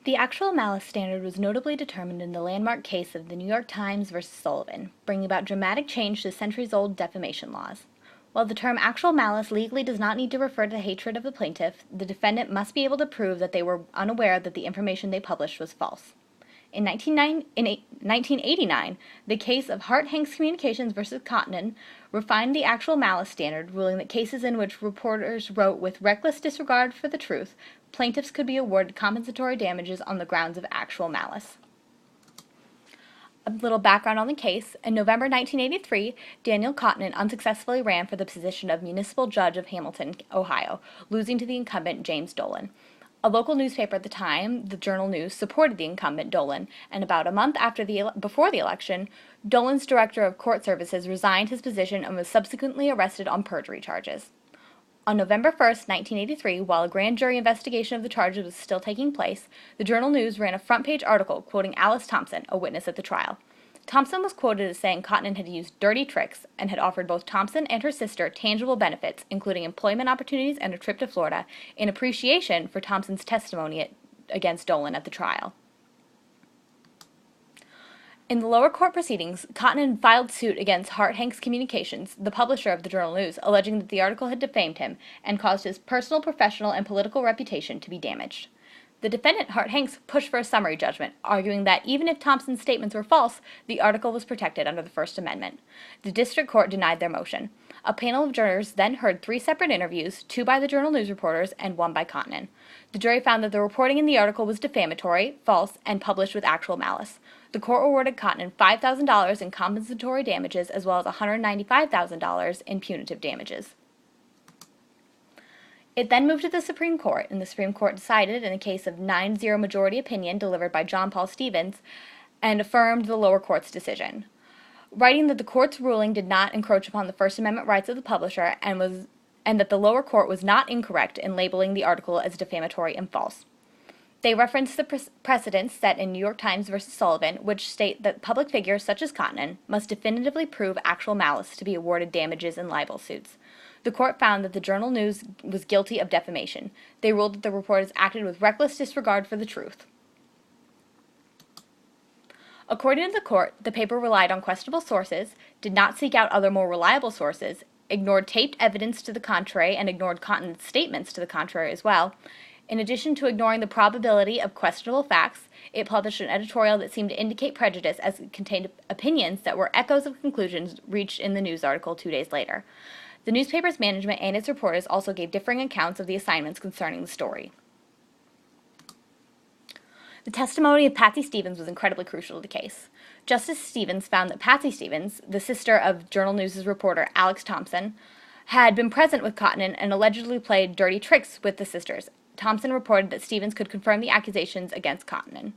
The actual malice standard was notably determined in the landmark case of the New York Times versus Sullivan, bringing about dramatic change to centuries-old defamation laws. While the term actual malice legally does not need to refer to hatred of the plaintiff, the defendant must be able to prove that they were unaware that the information they published was false. In 1989, the case of Hart-Hanks Communications versus Cottonen refined the actual malice standard, ruling that cases in which reporters wrote with reckless disregard for the truth, plaintiffs could be awarded compensatory damages on the grounds of actual malice. A little background on the case. In November 1983, Daniel Cottonen unsuccessfully ran for the position of municipal judge of Hamilton, Ohio, losing to the incumbent James Dolan. A local newspaper at the time, the Journal News, supported the incumbent Dolan, and about a month before the election, Dolan's director of court services resigned his position and was subsequently arrested on perjury charges. On November 1, 1983, while a grand jury investigation of the charges was still taking place, the Journal News ran a front-page article quoting Alice Thompson, a witness at the trial. Thompson was quoted as saying Cottonen had used dirty tricks and had offered both Thompson and her sister tangible benefits, including employment opportunities and a trip to Florida, in appreciation for Thompson's testimony against Dolan at the trial. In the lower court proceedings, Cottonen filed suit against Hart-Hanks Communications, the publisher of the Journal News, alleging that the article had defamed him and caused his personal, professional, and political reputation to be damaged. The defendant, Hart-Hanks, pushed for a summary judgment, arguing that even if Thompson's statements were false, the article was protected under the First Amendment. The district court denied their motion. A panel of jurors then heard 3 separate interviews, 2 by the Journal News reporters and 1 by Cottonen. The jury found that the reporting in the article was defamatory, false, and published with actual malice. The court awarded Cottonen $5,000 in compensatory damages as well as $195,000 in punitive damages. It then moved to the Supreme Court, and the Supreme Court decided in a case of 9-0 majority opinion delivered by John Paul Stevens and affirmed the lower court's decision, writing that the court's ruling did not encroach upon the First Amendment rights of the publisher and that the lower court was not incorrect in labeling the article as defamatory and false. They referenced the precedents set in New York Times versus Sullivan, which state that public figures such as Cottonen must definitively prove actual malice to be awarded damages in libel suits. The court found that the Journal News was guilty of defamation. They ruled that the reporters acted with reckless disregard for the truth. According to the court, the paper relied on questionable sources, did not seek out other more reliable sources, ignored taped evidence to the contrary, and ignored Cottonen's statements to the contrary as well. In addition to ignoring the probability of questionable facts, it published an editorial that seemed to indicate prejudice as it contained opinions that were echoes of conclusions reached in the news article 2 days later. The newspaper's management and its reporters also gave differing accounts of the assignments concerning the story. The testimony of Patsy Stevens was incredibly crucial to the case. Justice Stevens found that Patsy Stevens, the sister of Journal News' reporter Alex Thompson, had been present with Cottonen and allegedly played dirty tricks with the sisters. Thompson reported that Stevens could confirm the accusations against Cottonen.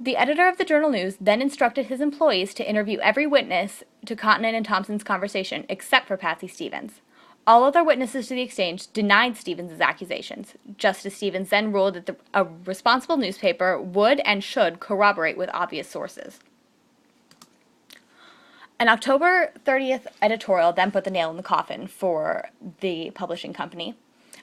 The editor of the Journal News then instructed his employees to interview every witness to Cottonen and Thompson's conversation, except for Patsy Stevens. All other witnesses to the exchange denied Stevens' accusations. Justice Stevens then ruled that a responsible newspaper would and should corroborate with obvious sources. An October 30th editorial then put the nail in the coffin for the publishing company.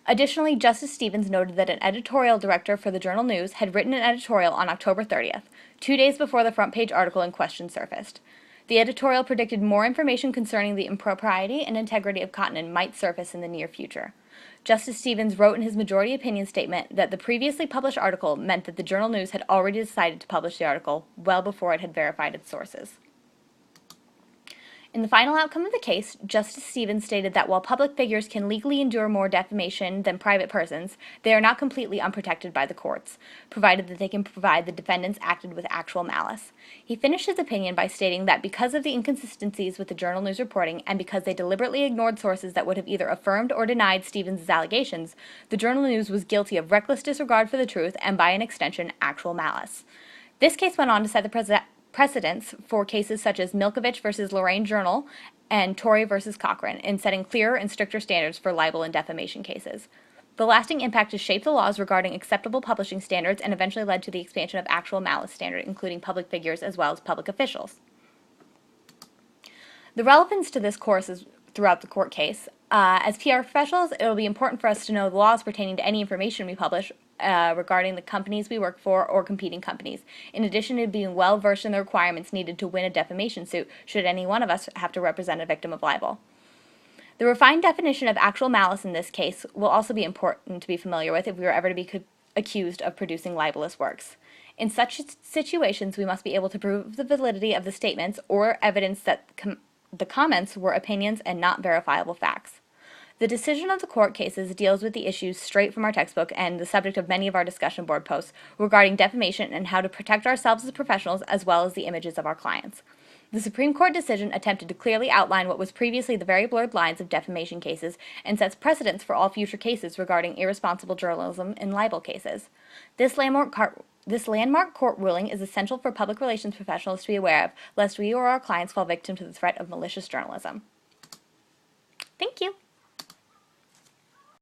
Additionally, Justice Stevens noted that an editorial director for the Journal News had written an editorial on October 30th, 2 days before the front-page article in question surfaced. The editorial predicted more information concerning the impropriety and integrity of Cottonen might surface in the near future. Justice Stevens wrote in his majority opinion statement that the previously published article meant that the Journal News had already decided to publish the article well before it had verified its sources. In the final outcome of the case, Justice Stevens stated that while public figures can legally endure more defamation than private persons, they are not completely unprotected by the courts, provided that they can provide the defendants acted with actual malice. He finished his opinion by stating that because of the inconsistencies with the Journal News reporting and because they deliberately ignored sources that would have either affirmed or denied Stevens' allegations, the Journal News was guilty of reckless disregard for the truth and, by an extension, actual malice. This case went on to set the precedents for cases such as Milkovich versus Lorraine Journal and Torrey versus Cochran in setting clearer and stricter standards for libel and defamation cases. The lasting impact has shaped the laws regarding acceptable publishing standards and eventually led to the expansion of actual malice standard, including public figures as well as public officials. The relevance to this course is throughout the court case. As PR professionals, it will be important for us to know the laws pertaining to any information we publish regarding the companies we work for or competing companies, in addition to being well versed in the requirements needed to win a defamation suit should any one of us have to represent a victim of libel. The refined definition of actual malice in this case will also be important to be familiar with if we were ever to be accused of producing libelous works. In such situations, we must be able to prove the validity of the statements or evidence that the comments were opinions and not verifiable facts. The decision of the court cases deals with the issues straight from our textbook and the subject of many of our discussion board posts regarding defamation and how to protect ourselves as professionals as well as the images of our clients. The Supreme Court decision attempted to clearly outline what was previously the very blurred lines of defamation cases and sets precedents for all future cases regarding irresponsible journalism in libel cases. This landmark court ruling is essential for public relations professionals to be aware of, lest we or our clients fall victim to the threat of malicious journalism. Thank you.